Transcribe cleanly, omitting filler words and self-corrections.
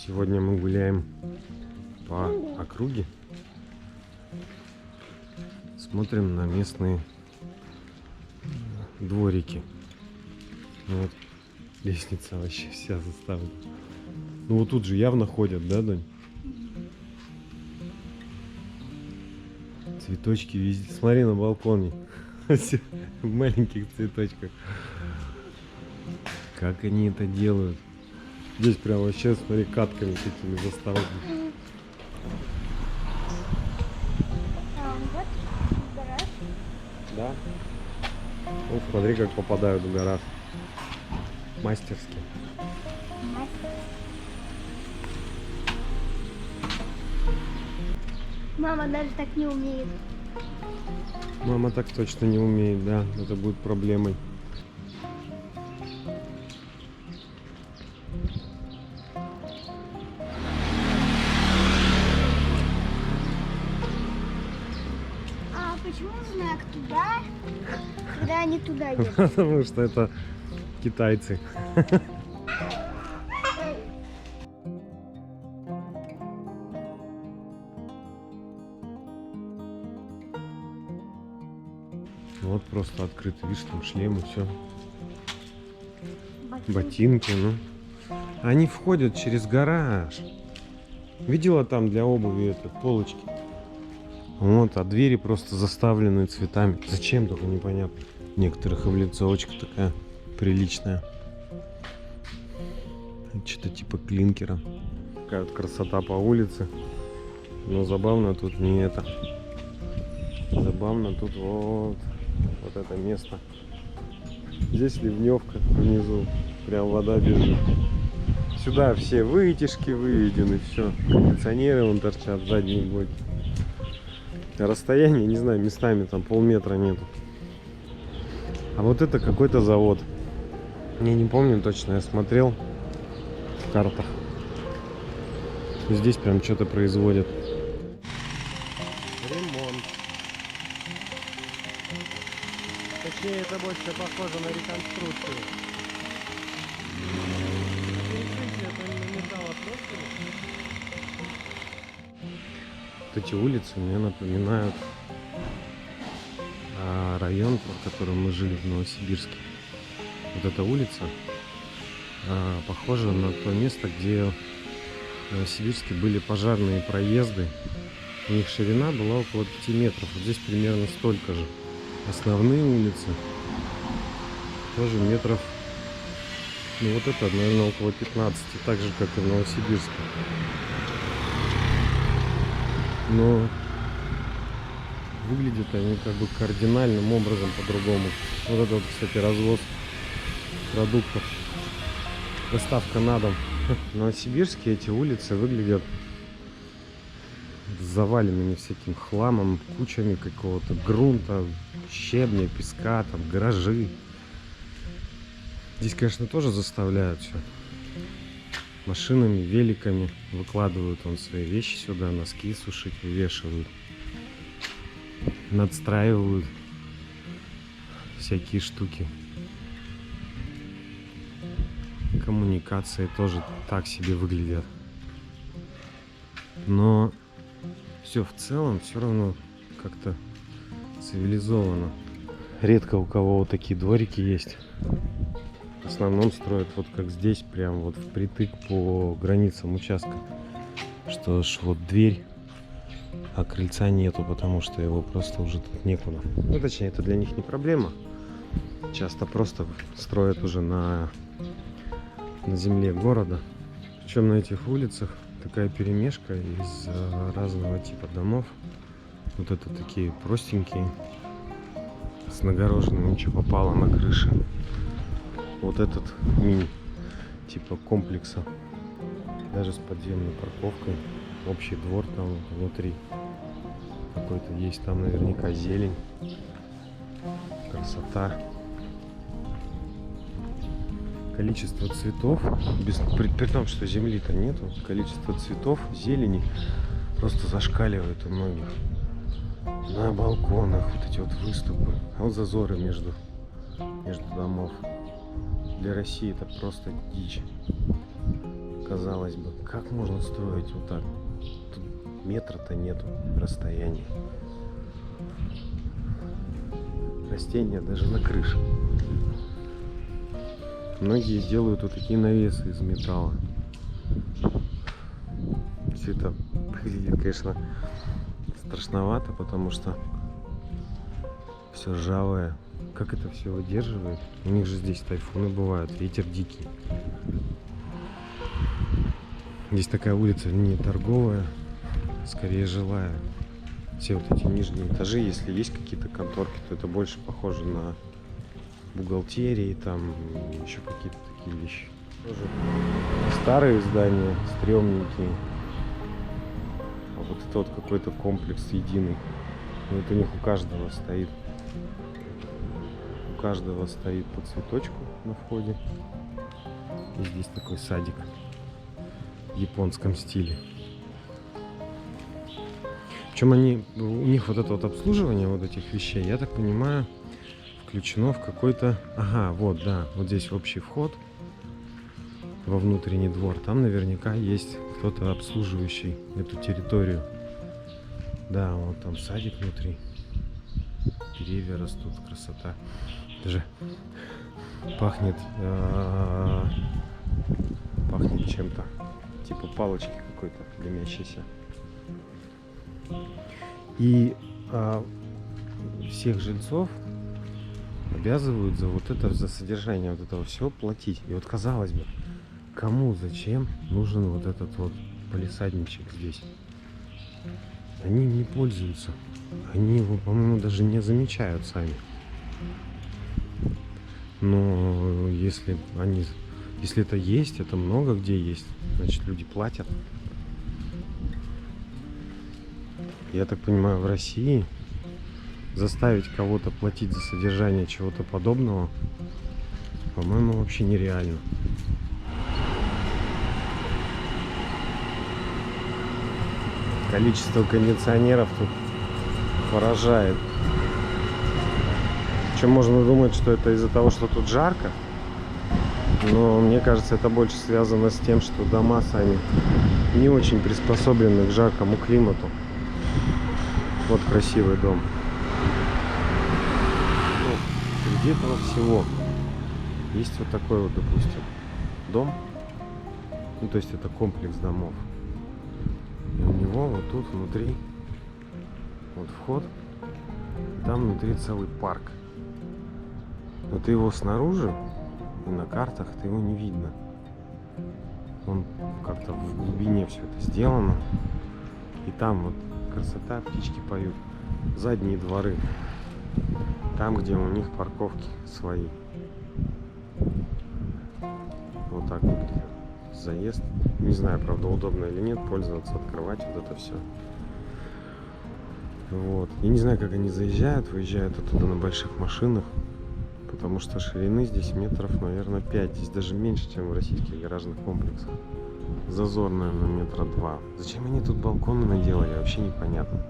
Сегодня мы гуляем по округе, смотрим на местные дворики. Вот лестница вообще вся заставлена. Ну вот тут же явно ходят, да, Дань? Цветочки везде. Смотри на балконе. Все в маленьких цветочках. Как они это делают? Здесь прям вообще, смотри, катками такими заставлены. Вот гараж. Да? Вот смотри, как попадают в гараж. Мастерски. Мама даже так не умеет. Мама так точно не умеет, да. Это будет проблемой. А почему знак туда, когда они туда едут? Потому что это китайцы. Вот просто открыто, видишь, там шлемы, все. Ботинки, ну. Они входят через гараж. Видела там для обуви это, полочки? Вот, а двери просто заставлены цветами. Зачем, только непонятно. Некоторых облицовочка такая приличная. Что-то типа клинкера. Такая вот красота по улице. Но забавно тут не это. Забавно тут вот это место. Здесь ливневка внизу. Прям вода бежит. Сюда все вытяжки выведены, все. Кондиционеры вон торчат в задней боке. Расстояние, не знаю, местами там полметра нету. А вот это какой-то завод. Я не помню точно, я смотрел в картах. Здесь прям что-то производят. Ремонт. Точнее, это больше похоже на реконструкцию. Вот эти улицы мне напоминают район, в котором мы жили в Новосибирске. Вот эта улица похожа на то место, где в Новосибирске были пожарные проезды. У них ширина была около 5 метров. Вот здесь примерно столько же. Основные улицы тоже метров, ну вот это, наверное, около 15, так же, как и в Новосибирске. Но выглядят они как бы кардинальным образом по-другому. Вот это вот, кстати, развоз продуктов, доставка на дом. В Новосибирске эти улицы выглядят заваленными всяким хламом, кучами какого-то грунта, щебня, песка, там гаражи. Здесь, конечно, тоже заставляют все. Машинами, великами выкладывают он свои вещи сюда, носки сушить вывешивают, надстраивают всякие штуки. Коммуникации тоже так себе выглядят. Но все в целом все равно как-то цивилизованно. Редко у кого вот такие дворики есть. В основном строят вот как здесь, прям вот впритык по границам участка. Что ж, вот дверь, а крыльца нету, потому что его просто уже тут некуда. Ну, точнее, это для них не проблема. Часто просто строят уже на земле города. Причем на этих улицах такая перемешка из разного типа домов. Вот это такие простенькие, с нагороженным ничего попало на крыше. Вот этот мини типа комплекса, даже с подземной парковкой, общий двор там внутри какой-то есть, там наверняка зелень, красота, количество цветов, при том, что земли-то нету, количество цветов, зелени просто зашкаливает у многих. На балконах вот эти вот выступы, а вот зазоры между домов. Для России это просто дичь. казалось бы, как можно строить вот так? Тут метра-то нету расстояния. Растения даже на крыше. Многие делают вот такие навесы из металла. Все это выглядит, конечно, страшновато, потому что все ржавое. Как это все выдерживает? У них же здесь тайфуны бывают, ветер дикий. Здесь такая улица не торговая, скорее жилая. Все вот эти нижние этажи, если есть какие-то конторки, то это больше похоже на бухгалтерии, там еще какие-то такие вещи. Тоже старые здания, стрёмненькие. А вот это вот какой-то комплекс единый. Ну, это у них у каждого стоит. У каждого стоит по цветочку на входе. И здесь такой садик в японском стиле. Причем у них вот это вот обслуживание вот этих вещей, я так понимаю, включено в какой-то... Ага, вот, да, вот здесь общий вход во внутренний двор. Там наверняка есть кто-то обслуживающий эту территорию. Да, вот там садик внутри. Деревья растут, красота. Даже пахнет чем-то. Типа палочки какой-то дымящейся. И всех жильцов обязывают за вот это, за содержание вот этого всего платить. И вот казалось бы, кому, зачем нужен вот этот вот палисадничек здесь? Они не пользуются. Они его, по-моему, даже не замечают сами. Но если это есть, это много где есть, значит люди платят. Я так понимаю, в России заставить кого-то платить за содержание чего-то подобного, по-моему, вообще нереально. Количество кондиционеров тут поражает. Причем можно думать, что это из-за того, что тут жарко. Но мне кажется, это больше связано с тем, что дома сами не очень приспособлены к жаркому климату. Вот красивый дом. Ну, среди этого всего есть вот такой вот, допустим, дом. Ну, то есть это комплекс домов. И у него вот тут внутри вот вход. Там внутри целый парк. Но ты его снаружи и на картах ты его не видно. Он как-то в глубине все это сделано. И там вот красота, птички поют. Задние дворы. Там, где у них парковки свои. Вот так выглядит заезд. Не знаю, правда, удобно или нет пользоваться, открывать вот это все. Вот. Я не знаю, как они заезжают, выезжают оттуда на больших машинах. Потому что ширины здесь метров, наверное, 5. Здесь даже меньше, чем в российских гаражных комплексах. Зазор, наверное, метра 2. Зачем они тут балконы наделали, вообще непонятно.